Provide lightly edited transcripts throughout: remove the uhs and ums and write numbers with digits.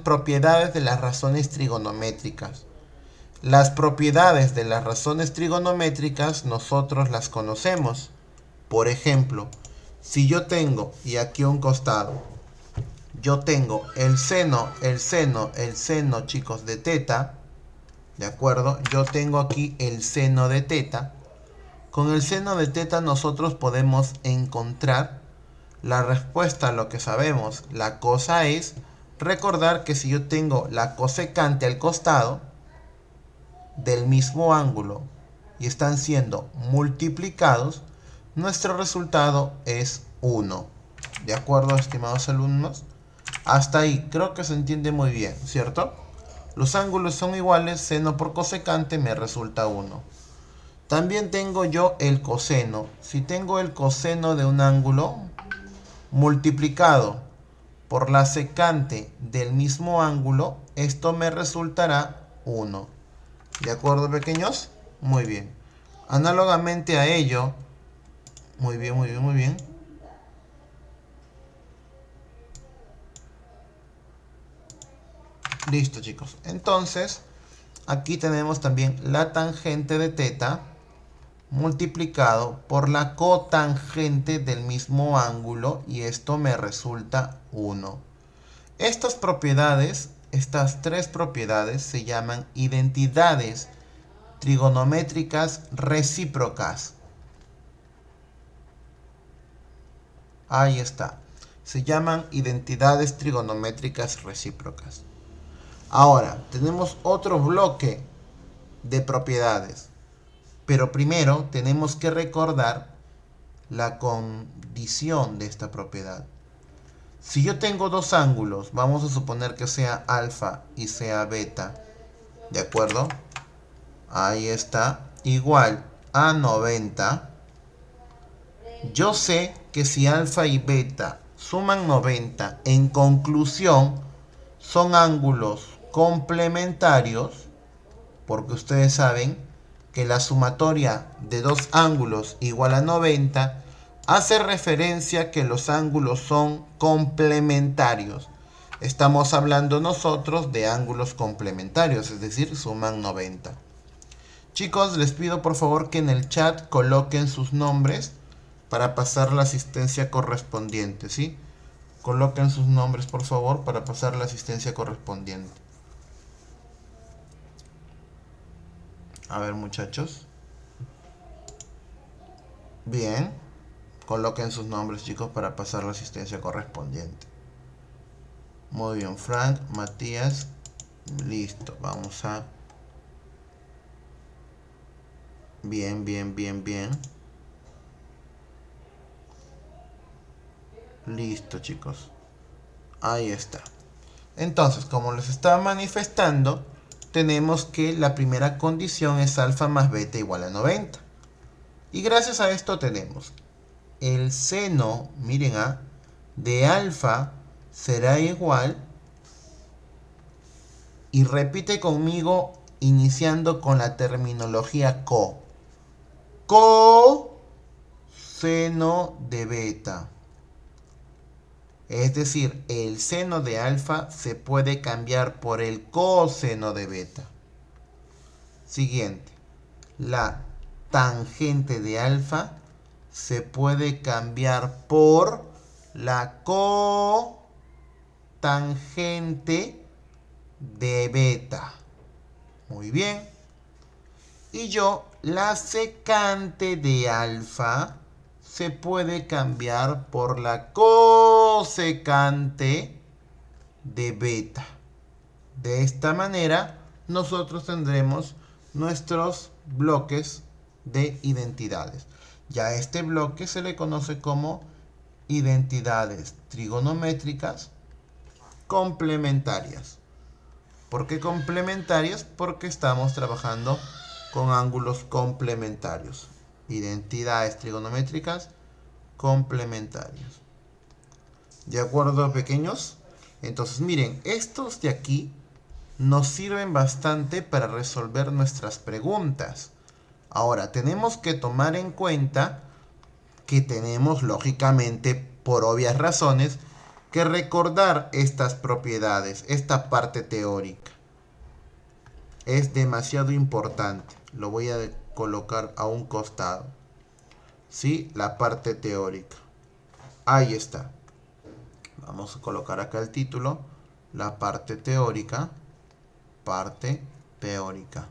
propiedades de las razones trigonométricas. Las propiedades de las razones trigonométricas nosotros las conocemos. Por ejemplo, si yo tengo, y aquí a un costado, yo tengo el seno, chicos, de teta, ¿de acuerdo? Yo tengo aquí el seno de teta. Con el seno de teta nosotros podemos encontrar la respuesta a lo que sabemos. La cosa es recordar que si yo tengo la cosecante al costado del mismo ángulo y están siendo multiplicados, nuestro resultado es 1. ¿De acuerdo, estimados alumnos? Hasta ahí creo que se entiende muy bien, ¿cierto? Los ángulos son iguales, seno por cosecante me resulta 1. También tengo yo el coseno. Si tengo el coseno de un ángulo multiplicado por la secante del mismo ángulo, esto me resultará 1. ¿De acuerdo, pequeños? Muy bien. Análogamente a ello, muy bien, muy bien, muy bien. Listo, chicos. Entonces, aquí tenemos también la tangente de teta multiplicado por la cotangente del mismo ángulo y esto me resulta 1. Estas propiedades, estas tres propiedades se llaman identidades trigonométricas recíprocas. Ahí está. Se llaman identidades trigonométricas recíprocas. Ahora, tenemos otro bloque de propiedades. Pero primero tenemos que recordar la condición de esta propiedad. Si yo tengo dos ángulos, vamos a suponer que sea alfa y sea beta, ¿de acuerdo? Ahí está, igual a 90. Yo sé que si alfa y beta suman 90, en conclusión, son ángulos complementarios, porque ustedes saben que la sumatoria de dos ángulos igual a 90 hace referencia a que los ángulos son complementarios. Estamos hablando nosotros de ángulos complementarios, es decir, suman 90. Chicos, les pido por favor que en el chat coloquen sus nombres para pasar la asistencia correspondiente, ¿sí? Coloquen sus nombres por favor para pasar la asistencia correspondiente. A ver, muchachos. Bien. Coloquen sus nombres, chicos, para pasar la asistencia correspondiente. Muy bien, Frank, Matías. Listo, vamos a... Bien, bien, bien, bien. Listo, chicos. Ahí está. Entonces, como les estaba manifestando, tenemos que la primera condición es alfa más beta igual a 90. Y gracias a esto tenemos el seno, miren, de alfa será igual, y repite conmigo iniciando con la terminología coseno de beta. Es decir, el seno de alfa se puede cambiar por el coseno de beta. Siguiente, la tangente de alfa se puede cambiar por la cotangente de beta. Muy bien. Y la secante de alfa se puede cambiar por la cosecante de beta. De esta manera, nosotros tendremos nuestros bloques de identidades. Ya a este bloque se le conoce como identidades trigonométricas complementarias. ¿Por qué complementarias? Porque estamos trabajando con ángulos complementarios. Identidades trigonométricas complementarias. ¿De acuerdo, pequeños? Entonces, miren, estos de aquí nos sirven bastante para resolver nuestras preguntas. Ahora, tenemos que tomar en cuenta que tenemos, lógicamente, por obvias razones, que recordar estas propiedades, esta parte teórica. Es demasiado importante. Lo voy a colocar a un costado. ¿Sí? La parte teórica. Ahí está. Vamos a colocar acá el título. La parte teórica. Parte teórica.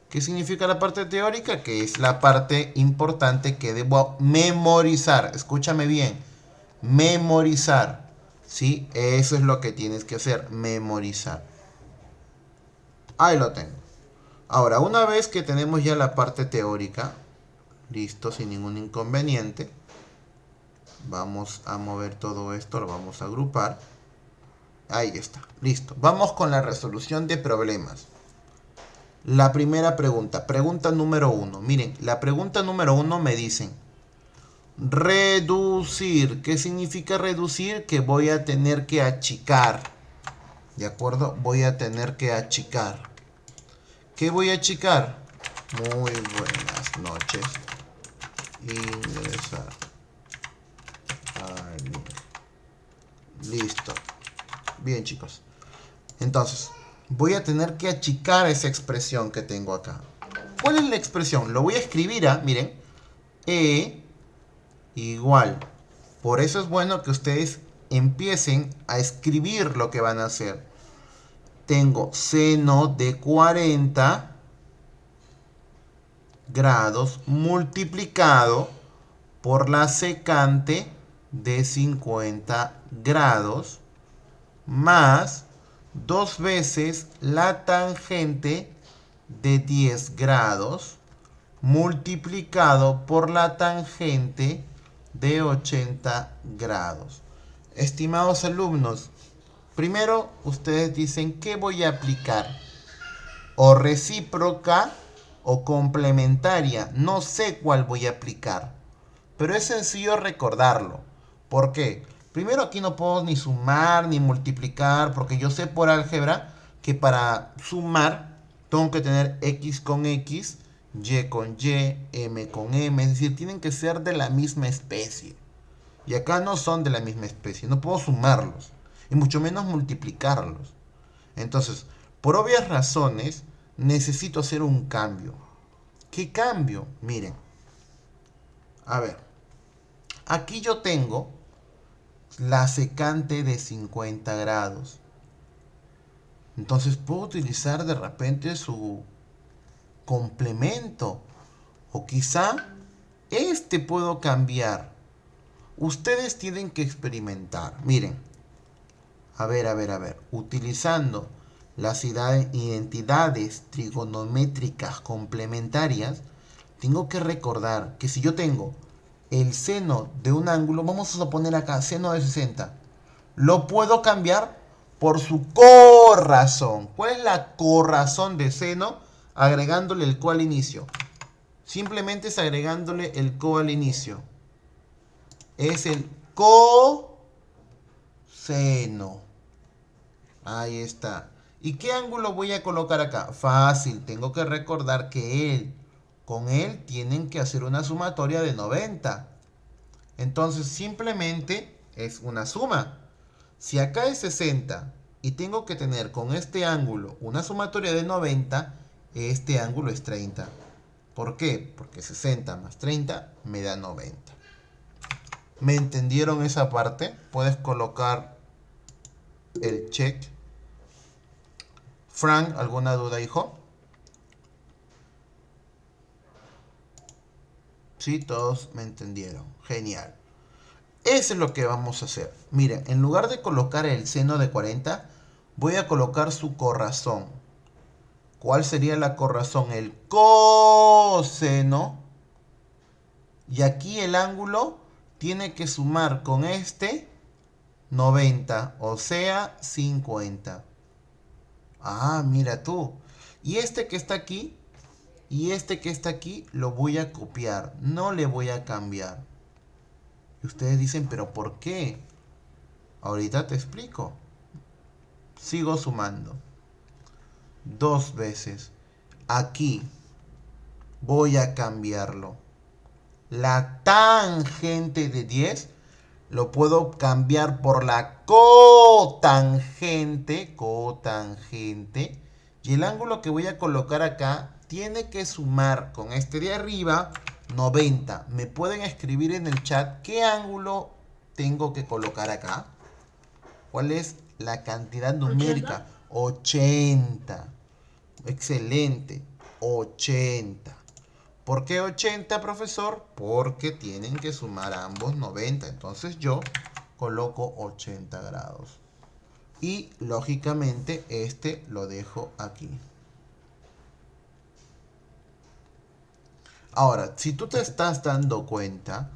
¿Qué significa la parte teórica? Que es la parte importante que debo memorizar. Escúchame bien. Memorizar. ¿Sí? Eso es lo que tienes que hacer. Memorizar. Ahí lo tengo. Ahora, una vez que tenemos ya la parte teórica, listo, sin ningún inconveniente, vamos a mover todo esto, lo vamos a agrupar. Ahí está, listo. Vamos con la resolución de problemas. La primera pregunta, pregunta número 1. Miren, la pregunta número 1 me dicen, reducir. ¿Qué significa reducir? Que voy a tener que achicar. ¿De acuerdo? Voy a tener que achicar. ¿Qué voy a achicar? Muy buenas noches. Ingresar al link. Listo. Bien, chicos. Entonces, voy a tener que achicar esa expresión que tengo acá. ¿Cuál es la expresión? Lo voy a escribir, miren. E igual. Por eso es bueno que ustedes empiecen a escribir lo que van a hacer. Tengo seno de 40 grados multiplicado por la secante de 50 grados más 2 veces la tangente de 10 grados multiplicado por la tangente de 80 grados. Estimados alumnos, primero ustedes dicen ¿qué voy a aplicar? O recíproca o complementaria. No sé cuál voy a aplicar. Pero es sencillo recordarlo. ¿Por qué? Primero aquí no puedo ni sumar ni multiplicar. Porque yo sé por álgebra que para sumar tengo que tener x con x, y con y, m con m. Es decir, tienen que ser de la misma especie. Y acá no son de la misma especie. No puedo sumarlos. Y mucho menos multiplicarlos. Entonces, por obvias razones, necesito hacer un cambio. ¿Qué cambio? Miren. A ver. Aquí yo tengo la secante de 50 grados. Entonces puedo utilizar de repente su complemento. O quizá este puedo cambiar. Ustedes tienen que experimentar. Miren. A ver. Utilizando las identidades trigonométricas complementarias, tengo que recordar que si yo tengo el seno de un ángulo, vamos a suponer acá, seno de 60, lo puedo cambiar por su corrazón. ¿Cuál es la corrazón de seno? Agregándole el co al inicio. Simplemente es agregándole el co al inicio. Es el coseno. Ahí está. ¿Y qué ángulo voy a colocar acá? Fácil, tengo que recordar que con él tienen que hacer una sumatoria de 90. Entonces simplemente es una suma. Si acá es 60 y tengo que tener con este ángulo una sumatoria de 90, este ángulo es 30. ¿Por qué? Porque 60 más 30 me da 90. ¿Me entendieron esa parte? Puedes colocar el check. Frank, ¿alguna duda, hijo? Sí, todos me entendieron. Genial. Eso es lo que vamos a hacer. Miren, en lugar de colocar el seno de 40, voy a colocar su corrazón. ¿Cuál sería la corrazón? El coseno. Y aquí el ángulo tiene que sumar con este 90, o sea, 50. Ah, mira tú. Y este que está aquí, y este que está aquí, lo voy a copiar. No le voy a cambiar. Y ustedes dicen, ¿pero por qué? Ahorita te explico. Sigo sumando. 2 veces. Aquí voy a cambiarlo. La tangente de 10 lo puedo cambiar por la cotangente, y el ángulo que voy a colocar acá tiene que sumar con este de arriba 90. ¿Me pueden escribir en el chat qué ángulo tengo que colocar acá? ¿Cuál es la cantidad numérica? 80. Excelente. 80. ¿Por qué 80, profesor? Porque tienen que sumar ambos 90. Entonces yo coloco 80 grados. Y lógicamente este lo dejo aquí. Ahora, si tú te estás dando cuenta,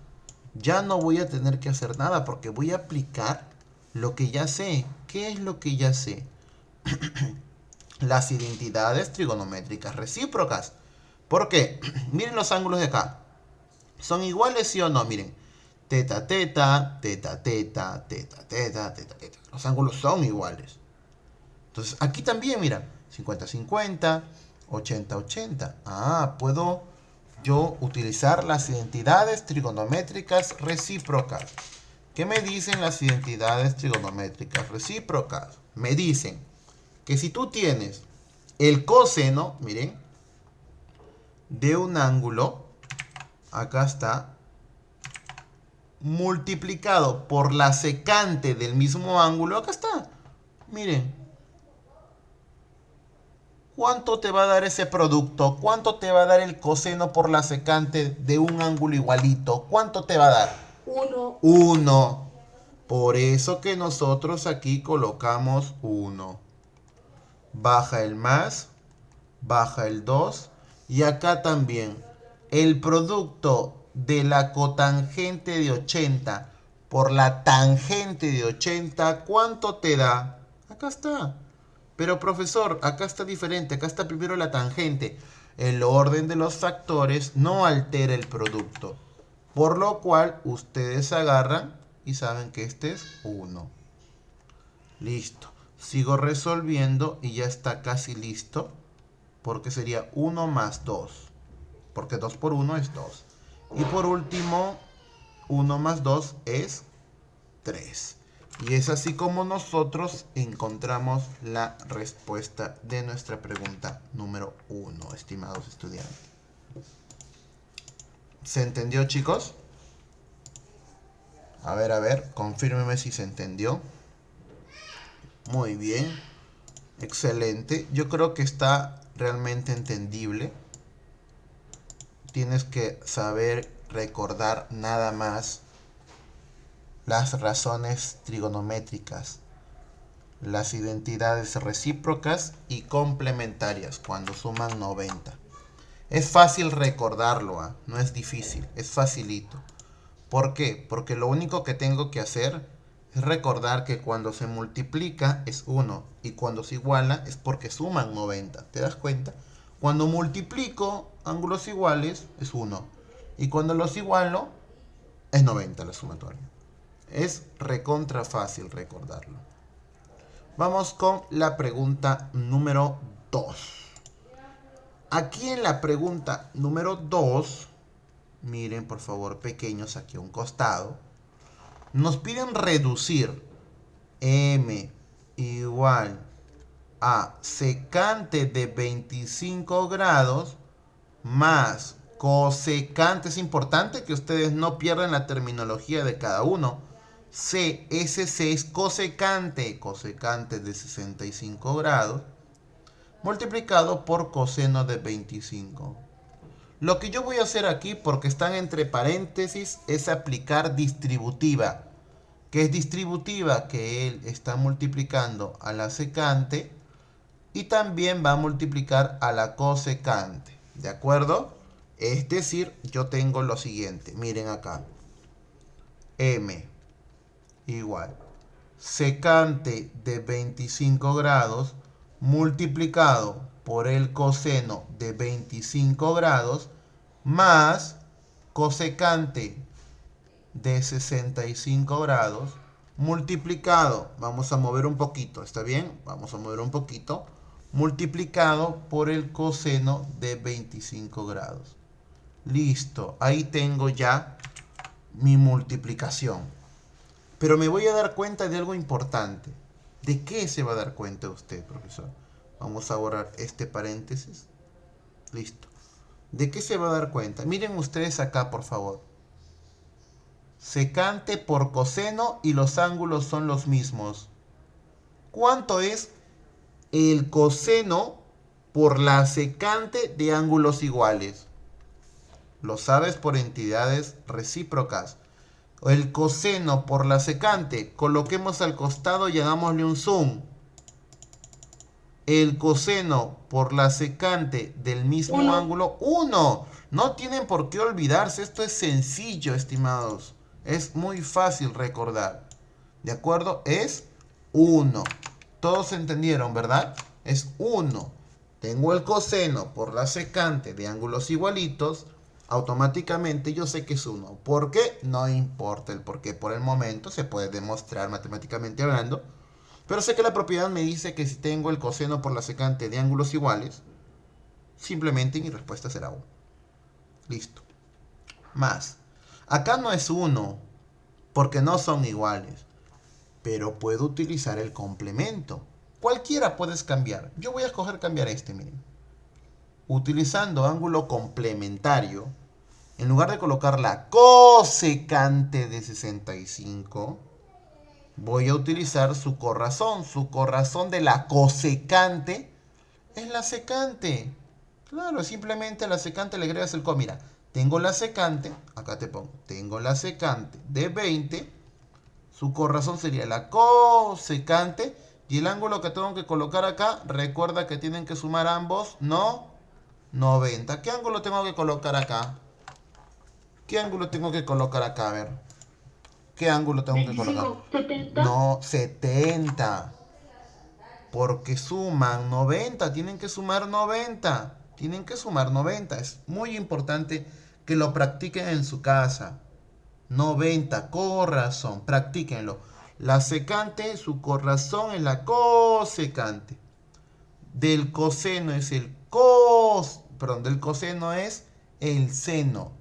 ya no voy a tener que hacer nada porque voy a aplicar lo que ya sé. ¿Qué es lo que ya sé? Las identidades trigonométricas recíprocas. ¿Por qué? Miren los ángulos de acá. ¿Son iguales, sí o no? Miren. Teta, teta, teta, teta, teta, teta, teta, teta. Los ángulos son iguales. Entonces, aquí también, mira. 50-50, 80-80. Ah, puedo yo utilizar las identidades trigonométricas recíprocas. ¿Qué me dicen las identidades trigonométricas recíprocas? Me dicen que si tú tienes el coseno, miren, de un ángulo, acá está, multiplicado por la secante del mismo ángulo, acá está, miren, ¿cuánto te va a dar ese producto? ¿Cuánto te va a dar el coseno por la secante de un ángulo igualito? ¿Cuánto te va a dar? 1. 1. Por eso que nosotros aquí colocamos 1. Baja el más, baja el 2 y acá también el producto de la cotangente de 80 por la tangente de 80, ¿cuánto te da? Acá está. Pero profesor, acá está diferente, acá está primero la tangente. El orden de los factores no altera el producto, por lo cual ustedes agarran y saben que este es 1. Listo. Sigo resolviendo y ya está casi listo. Porque sería 1 más 2. Porque 2 por 1 es 2. Y por último, 1 más 2 es 3. Y es así como nosotros encontramos la respuesta de nuestra pregunta número 1, estimados estudiantes. ¿Se entendió, chicos? A ver, confírmeme si se entendió. Muy bien. Excelente. Yo creo que está realmente entendible. Tienes que saber recordar nada más las razones trigonométricas, las identidades recíprocas y complementarias cuando suman 90. Es fácil recordarlo, ¿eh? No es difícil, es facilito. ¿Por qué? Porque lo único que tengo que hacer es recordar que cuando se multiplica es 1 y cuando se iguala es porque suman 90. ¿Te das cuenta? Cuando multiplico ángulos iguales es 1 y cuando los igualo es 90 la sumatoria. Es recontra fácil recordarlo. Vamos con la pregunta número 2. Aquí en la pregunta número 2, miren por favor pequeños aquí a un costado, nos piden reducir m igual a secante de 25 grados más cosecante. Es importante que ustedes no pierdan la terminología de cada uno. CSC es cosecante, cosecante de 65 grados, multiplicado por coseno de 25. Lo que yo voy a hacer aquí, porque están entre paréntesis, es aplicar distributiva. ¿Qué es distributiva? Que él está multiplicando a la secante y también va a multiplicar a la cosecante. ¿De acuerdo? Es decir, yo tengo lo siguiente. Miren acá. M igual secante de 25 grados multiplicado por el coseno de 25 grados más cosecante de 65 grados multiplicado, vamos a mover un poquito, ¿está bien? Vamos a mover un poquito, multiplicado por el coseno de 25 grados. Listo, ahí tengo ya mi multiplicación. Pero me voy a dar cuenta de algo importante. ¿De qué se va a dar cuenta usted, profesor? Vamos a borrar este paréntesis. Listo. ¿De qué se va a dar cuenta? Miren ustedes acá, por favor. Secante por coseno y los ángulos son los mismos. ¿Cuánto es el coseno por la secante de ángulos iguales? Lo sabes por entidades recíprocas. El coseno por la secante, coloquemos al costado y hagámosle un zoom. El coseno por la secante del mismo ángulo, 1. No tienen por qué olvidarse, esto es sencillo, estimados. Es muy fácil recordar. ¿De acuerdo? Es 1. Todos entendieron, ¿verdad? Es 1. Tengo el coseno por la secante de ángulos igualitos. Automáticamente yo sé que es 1. ¿Por qué? No importa el por qué. Por el momento se puede demostrar matemáticamente hablando. Pero sé que la propiedad me dice que si tengo el coseno por la secante de ángulos iguales, simplemente mi respuesta será 1. Listo. Más. Acá no es 1, porque no son iguales. Pero puedo utilizar el complemento. Cualquiera puedes cambiar. Yo voy a escoger cambiar este, miren. Utilizando ángulo complementario, en lugar de colocar la cosecante de 65, voy a utilizar su corrazón. Su corrazón de la cosecante es la secante. Claro, simplemente a la secante le agregas el co. Mira, tengo la secante, acá te pongo, tengo la secante de 20. Su corrazón sería la cosecante. Y el ángulo que tengo que colocar acá, recuerda que tienen que sumar ambos, ¿no? 90. ¿Qué ángulo tengo que colocar acá? ¿Qué ángulo tengo que colocar acá? A ver. ¿Qué ángulo tengo que colocar? 25, 70. No, 70. Porque suman 90. Tienen que sumar 90. Tienen que sumar 90. Es muy importante que lo practiquen en su casa. 90, corrazón. Practíquenlo. La secante, su corrazón es la cosecante. Del coseno es el perdón, del coseno es el seno.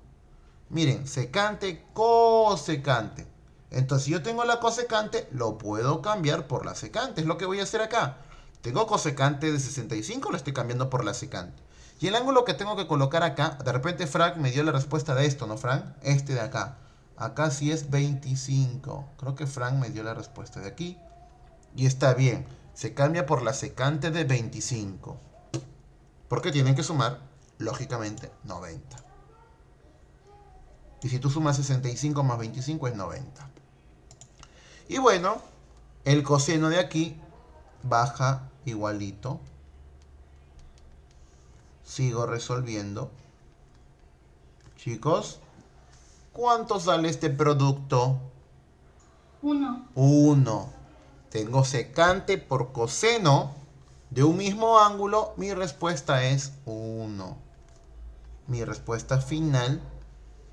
Miren, secante, cosecante. Entonces, si yo tengo la cosecante, lo puedo cambiar por la secante. Es lo que voy a hacer acá. Tengo cosecante de 65, lo estoy cambiando por la secante. Y el ángulo que tengo que colocar acá, de repente Frank me dio la respuesta de esto, ¿no, Frank? Este de acá. Acá sí es 25. Creo que Frank me dio la respuesta de aquí. Y está bien. Se cambia por la secante de 25. Porque tienen que sumar, lógicamente, 90. Y si tú sumas 65 más 25 es 90. Y bueno, el coseno de aquí baja igualito. Sigo resolviendo. Chicos, ¿cuánto sale este producto? 1. 1. Tengo secante por coseno de un mismo ángulo. Mi respuesta es 1. Mi respuesta final,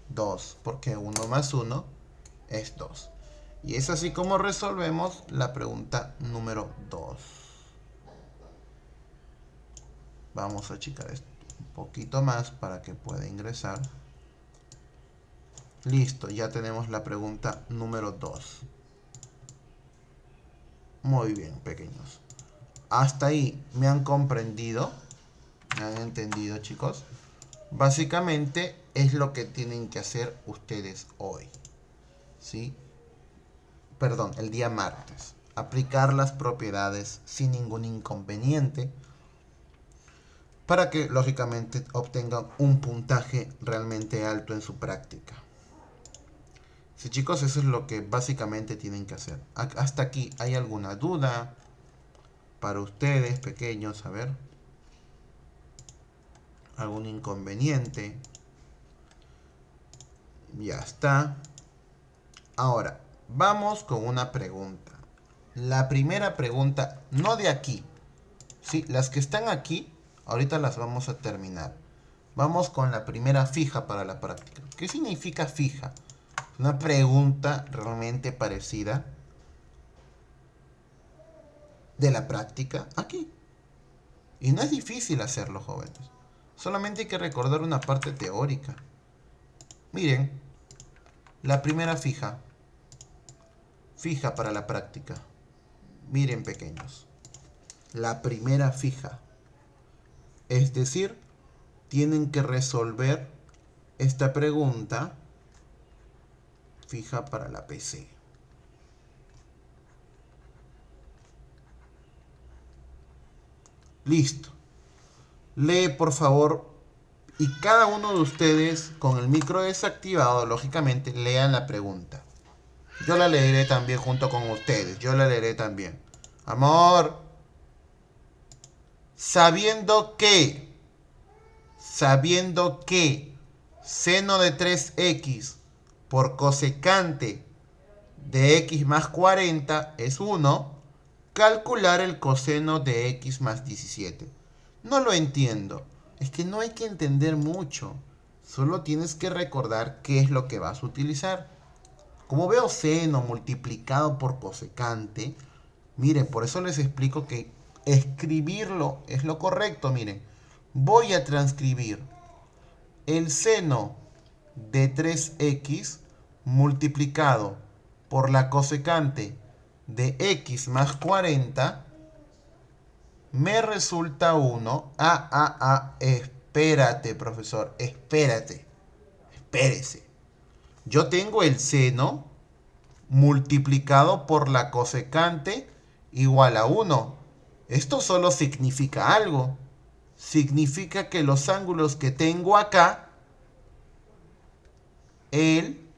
2. Porque 1 más 1 es 2. Y es así como resolvemos la pregunta número 2. Vamos a achicar esto un poquito más para que pueda ingresar. Listo, ya tenemos la pregunta número 2. Muy bien, pequeños. Hasta ahí me han comprendido. ¿Me han entendido, chicos? Básicamente es lo que tienen que hacer ustedes hoy. ¿Sí? Perdón, el día martes. Aplicar las propiedades sin ningún inconveniente para que lógicamente obtengan un puntaje realmente alto en su práctica. Sí, chicos, eso es lo que básicamente tienen que hacer. Hasta aquí, ¿hay alguna duda para ustedes, pequeños? A ver. ¿Algún inconveniente? Ya está. Ahora, vamos con una pregunta. La primera pregunta, no de aquí. Sí, las que están aquí, ahorita las vamos a terminar. Vamos con la primera fija para la práctica. ¿Qué significa fija? Una pregunta realmente parecida de la práctica aquí. Y no es difícil hacerlo, jóvenes. Solamente hay que recordar una parte teórica. Miren, la primera fija. fija para la práctica. Miren, pequeños. La primera fija. Es decir, tienen que resolver esta pregunta fija para la PC. Listo. Lee, por favor, y cada uno de ustedes con el micro desactivado, lógicamente, lean la pregunta. Yo la leeré también junto con ustedes. Yo la leeré también. Amor. Sabiendo que seno de 3x por cosecante de x más 40 es 1, calcular el coseno de x más 17. No lo entiendo. Es que no hay que entender mucho. Solo tienes que recordar qué es lo que vas a utilizar. Como veo seno multiplicado por cosecante, miren, por eso les explico que escribirlo es lo correcto. Miren, voy a transcribir el seno de 3x multiplicado por la cosecante de x más 40 me resulta 1. Espérate, profesor, espérate, espérese. Yo tengo el seno multiplicado por la cosecante igual a 1. Esto solo significa algo. Significa que los ángulos que tengo acá, él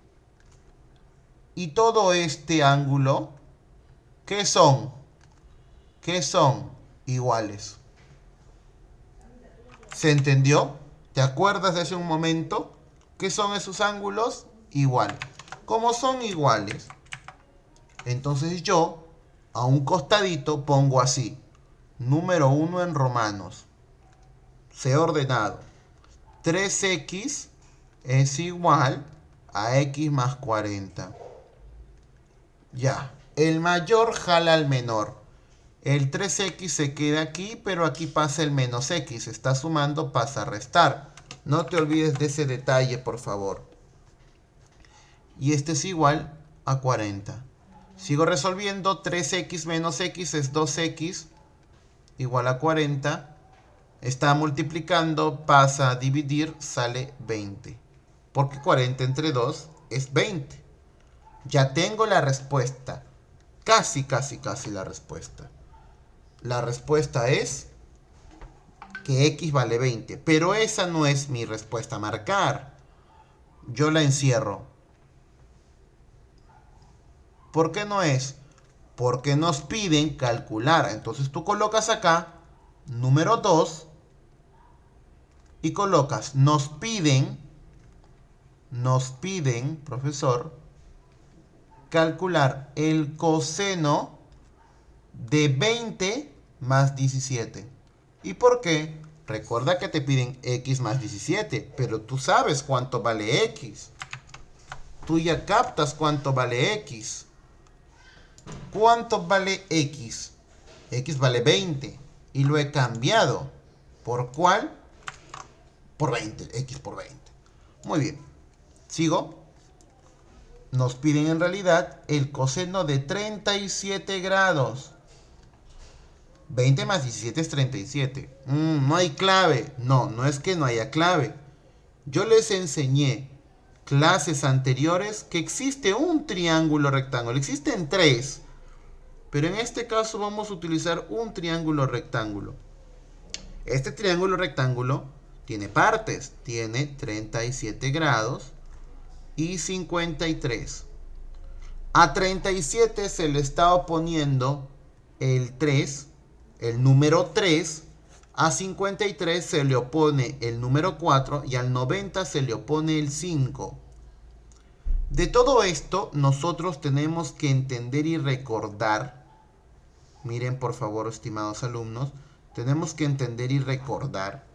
y todo este ángulo, ¿qué son? ¿Qué son? Iguales. ¿Se entendió? ¿Te acuerdas de hace un momento? ¿Qué son esos ángulos? Igual. Como son iguales, entonces yo a un costadito pongo así. Número 1 en romanos. Sea ordenado. 3x es igual a x más 40. Ya. El mayor jala al menor. El 3x se queda aquí, pero aquí pasa el menos x. Está sumando, pasa a restar. No te olvides de ese detalle, por favor. Y este es igual a 40. Sigo resolviendo. 3x menos x es 2x igual a 40. Está multiplicando, pasa a dividir, sale 20. Porque 40 entre 2 es 20. Ya tengo la respuesta. Casi la respuesta. La respuesta es que x vale 20. Pero esa no es mi respuesta a marcar. Yo la encierro. ¿Por qué no es? Porque nos piden calcular. Entonces tú colocas acá número 2 y colocas nos piden, profesor, calcular el coseno de 20 más 17. ¿Y por qué? Recuerda que te piden x más 17, pero tú sabes cuánto vale x. Tú ya captas cuánto vale x. ¿Cuánto vale x? X vale 20 y lo he cambiado. ¿Por cuál? Por 20, x por 20. Muy bien. ¿Sigo? Nos piden en realidad el coseno de 37 grados. 20 más 17 es 37. No hay clave. No, no es que no haya clave. Yo les enseñé clases anteriores que existe un triángulo rectángulo. Existen tres. Pero en este caso vamos a utilizar un triángulo rectángulo. Este triángulo rectángulo tiene partes. Tiene 37 grados y 53. A 37 se le está oponiendo el 3, el número 3. A 53 se le opone el número 4 y al 90 se le opone el 5. De todo esto nosotros tenemos que entender y recordar. Miren, por favor, estimados alumnos, tenemos que entender y recordar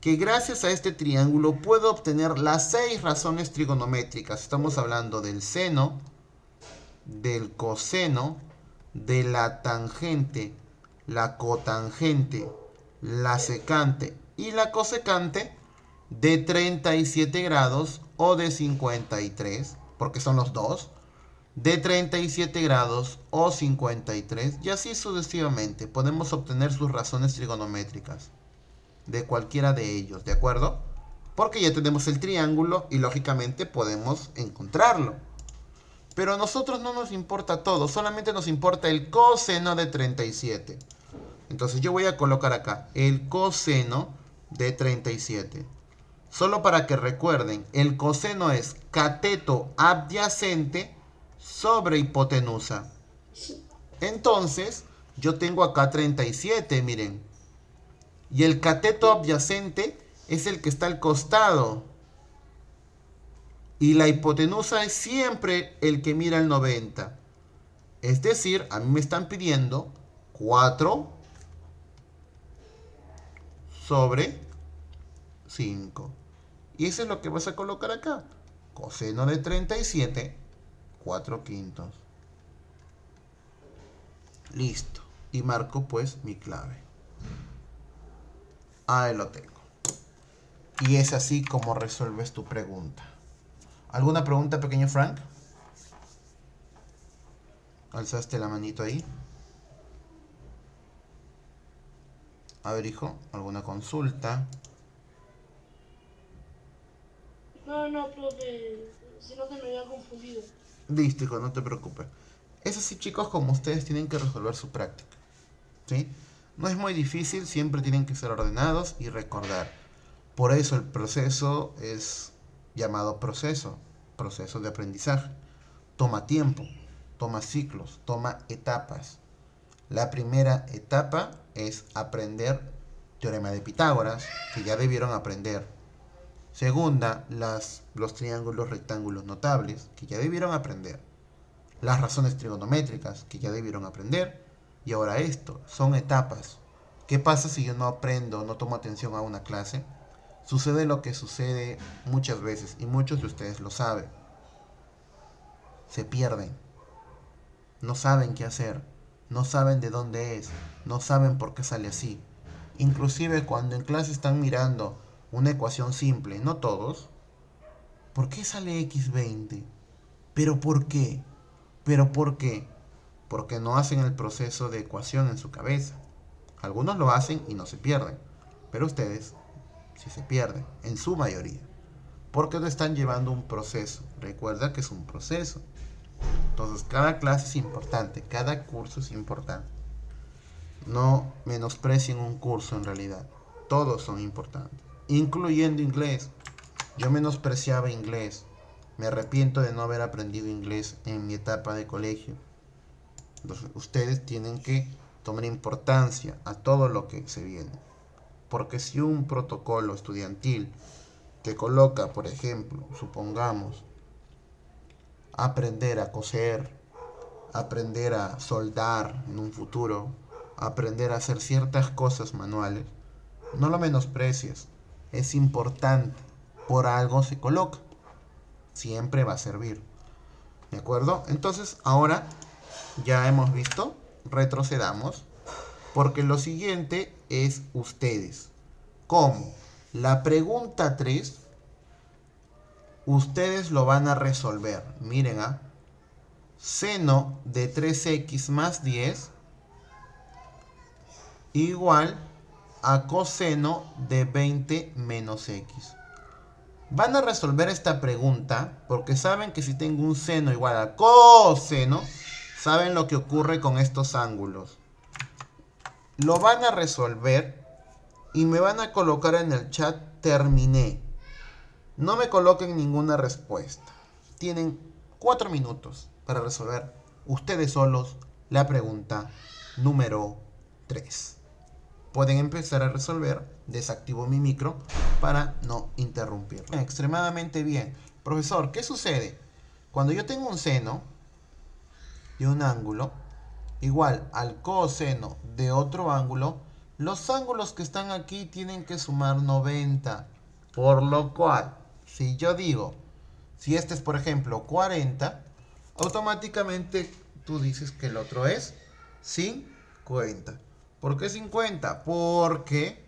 que gracias a este triángulo puedo obtener las 6 razones trigonométricas. Estamos hablando del seno, del coseno, de la tangente, la cotangente, la secante y la cosecante de 37 grados o de 53, porque son los dos, de 37 grados o 53, y así sucesivamente. Podemos obtener sus razones trigonométricas de cualquiera de ellos, ¿de acuerdo? Porque ya tenemos el triángulo y lógicamente podemos encontrarlo. Pero a nosotros no nos importa todo, solamente nos importa el coseno de 37. Entonces yo voy a colocar acá el coseno de 37. Solo para que recuerden, el coseno es cateto adyacente sobre hipotenusa. Entonces, yo tengo acá 37, miren. Y el cateto adyacente es el que está al costado. Y la hipotenusa es siempre el que mira al 90. Es decir, a mí me están pidiendo 4 sobre 5. Y eso es lo que vas a colocar acá. Coseno de 37, 4 quintos. Listo. Y marco pues mi clave. Ahí lo tengo. Y es así como resuelves tu pregunta. ¿Alguna pregunta, pequeño Frank? Alzaste la manito ahí. A ver, hijo, ¿alguna consulta? No, profe, sino que me había confundido. Listo, hijo, no te preocupes. Es así, chicos, como ustedes tienen que resolver su práctica. ¿Sí? No es muy difícil, siempre tienen que ser ordenados y recordar. Por eso el proceso es llamado proceso de aprendizaje. Toma tiempo, toma ciclos, toma etapas. La primera etapa es aprender teorema de Pitágoras, que ya debieron aprender. Segunda, los triángulos rectángulos notables, que ya debieron aprender. Las razones trigonométricas, que ya debieron aprender. Y ahora esto, son etapas. ¿Qué pasa si yo no aprendo, no tomo atención a una clase? Sucede lo que sucede muchas veces, y muchos de ustedes lo saben. Se pierden. No saben qué hacer. No saben de dónde es. No saben por qué sale así. Inclusive cuando en clase están mirando una ecuación simple, no todos, ¿por qué sale x20? ¿Pero por qué? ¿Pero por qué? Porque no hacen el proceso de ecuación en su cabeza. Algunos lo hacen y no se pierden, pero ustedes sí se pierden, en su mayoría, porque no están llevando un proceso. Recuerda que es un proceso. Entonces cada clase es importante, cada curso es importante. No menosprecien un curso en realidad, todos son importantes, incluyendo inglés. Yo menospreciaba inglés, me arrepiento de no haber aprendido inglés en mi etapa de colegio. Entonces, ustedes tienen que tomar importancia a todo lo que se viene. Porque si un protocolo estudiantil te coloca, por ejemplo, supongamos, aprender a coser, aprender a soldar en un futuro, aprender a hacer ciertas cosas manuales, no lo menosprecies. Es importante. Por algo se coloca. Siempre va a servir. ¿De acuerdo? Entonces, ahora ya hemos visto, retrocedamos, porque lo siguiente es ustedes. ¿Cómo? La pregunta 3, ustedes lo van a resolver. Miren, seno de 3x más 10 igual a coseno de 20 menos x. Van a resolver esta pregunta porque saben que si tengo un seno igual a coseno, saben lo que ocurre con estos ángulos. Lo van a resolver y me van a colocar en el chat terminé. No me coloquen ninguna respuesta. Tienen 4 minutos para resolver ustedes solos la pregunta número 3. Pueden empezar a resolver. Desactivo mi micro para no interrumpir. Extremadamente bien. Profesor, ¿qué sucede? Cuando yo tengo un seno de un ángulo igual al coseno de otro ángulo, los ángulos que están aquí tienen que sumar 90. Por lo cual, si yo digo, si este es por ejemplo 40, automáticamente tú dices que el otro es 50. ¿Por qué 50? Porque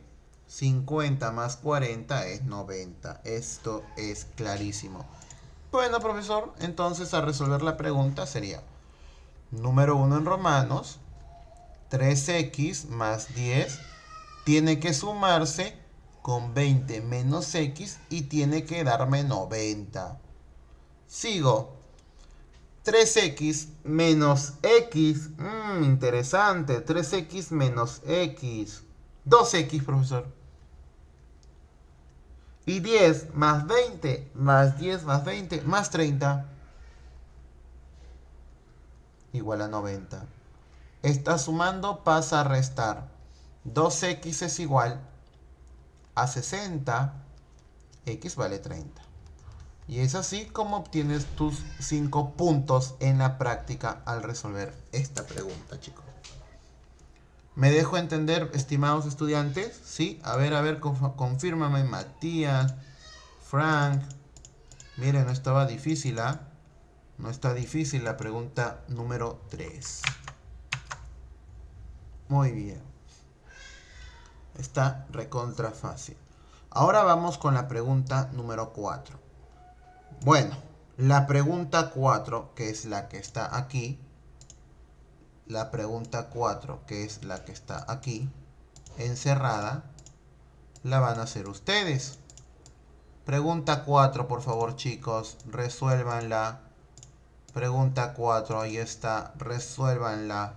50 más 40 es 90. Esto es clarísimo. Bueno, profesor, entonces a resolver la pregunta sería, número 1 en romanos, 3x más 10 tiene que sumarse con 20 menos x y tiene que darme 90. Sigo. 3x menos x. Interesante. 3x menos x. 2x, profesor. Y 10 más 20 más 10 más 20 más 30 igual a 90. Está sumando, pasa a restar. 2x es igual a 60. X vale 30. Y es así como obtienes tus 5 puntos en la práctica al resolver esta pregunta, chicos. ¿Me dejo entender, estimados estudiantes? ¿Sí? A ver, confírmame, Matías, Frank. Miren, no estaba difícil, ¿ah? No está difícil la pregunta número 3. Muy bien. Está recontra fácil. Ahora vamos con la pregunta número 4. Bueno, la pregunta 4, que es la que está aquí. La pregunta 4, que es la que está aquí, encerrada, la van a hacer ustedes. Pregunta 4, por favor, chicos, resuélvanla. Pregunta 4, ahí está, resuélvanla.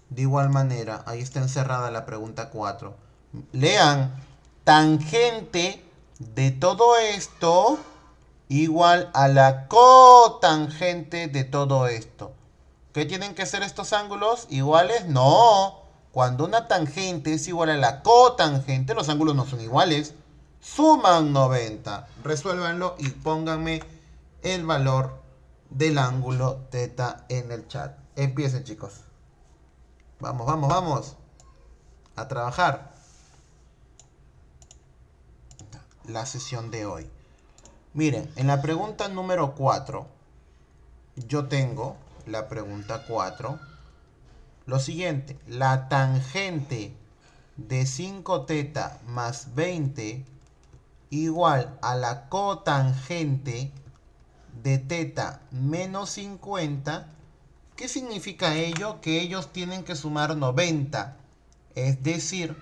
De igual manera, ahí está encerrada la pregunta 4. Lean, tangente de todo esto igual a la cotangente de todo esto. ¿Qué tienen que ser estos ángulos? ¿Iguales? No. Cuando una tangente es igual a la cotangente, los ángulos no son iguales. Suman 90. Resuélvanlo y pónganme el valor del ángulo teta en el chat. Empiecen, chicos. Vamos, vamos, vamos. A trabajar. La sesión de hoy. Miren, en la pregunta número 4, yo tengo la pregunta 4. Lo siguiente, la tangente de 5 teta más 20 igual a la cotangente de teta menos 50. ¿Qué significa ello? Que ellos tienen que sumar 90. Es decir,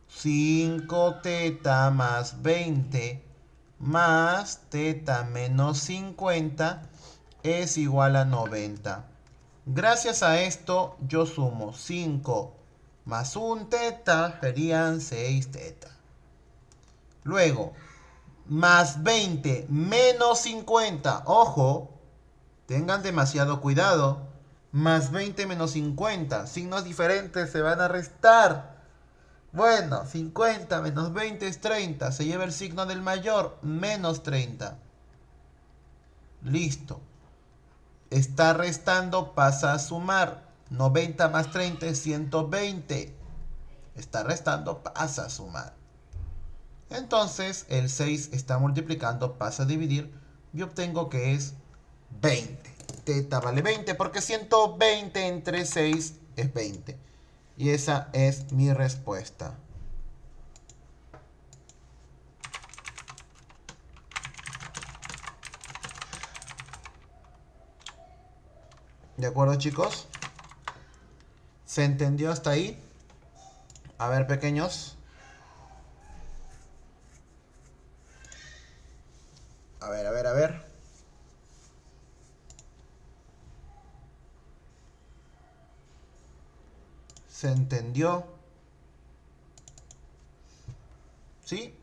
5 teta más 20 más teta menos 50 es igual a 90. Gracias a esto yo sumo 5 más 1 teta serían 6 teta. Luego, más 20 menos 50. Ojo, tengan demasiado cuidado. Más 20 menos 50. Signos diferentes se van a restar. Bueno, 50 menos 20 es 30. Se lleva el signo del mayor, menos 30. Listo. Está restando, pasa a sumar. 90 más 30 es 120. Está restando, pasa a sumar. Entonces, el 6 está multiplicando, pasa a dividir. Y obtengo que es 20. Teta vale 20 porque 120 entre 6 es 20. Y esa es mi respuesta. ¿De acuerdo, chicos? ¿Se entendió hasta ahí? A ver, pequeños. A ver. ¿Se entendió? ¿Sí?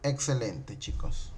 Excelente, chicos.